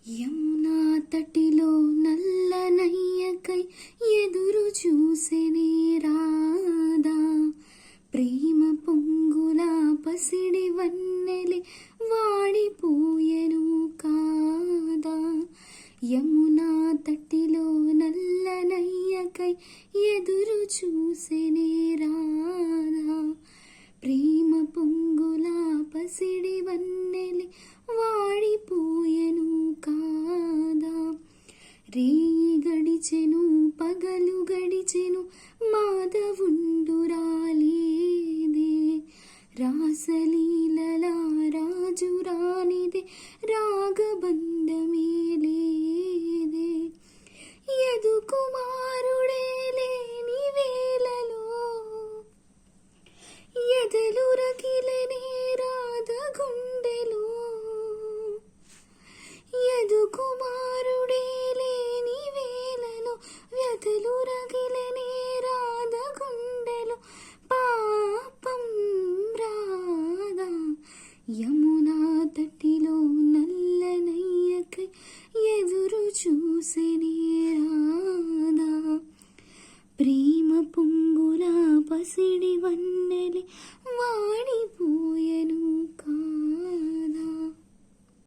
యమునా తటిలో నల్లనయ్యకై ఎదురు చూసెనే రాధా, ప్రేమ పొంగుల పసిడి వన్నెలే వాడిపోయెను కాదా. యమునా తటిలో నల్లనయ్యకై ఎదురు చూసెనే రాధా, ప్రేమ పొంగుల పసిడి వన్నెలే వాడిపోయెను కాదా. రేయి గడిచెను పగలు గడిచెను మాధవుండు రాలేదే, రాసలీలల రాజు రానిదే రాగబంధమే లేదే. యదు కుమారుడే లేని వేళలో ఎదలు రగిలనే రాధ గుండెలో, యదు కుమారుడే లేని వేళలో వ్యతలు రగిలనే రాధ గుండెలో. పాపం రాధా యమునా తటిలో నల్లనయ్యకై ఎదురు చూసెనే రాధా, ప్రేమ పొంగుల పసిడి వన్నెలే వాడిపోయెను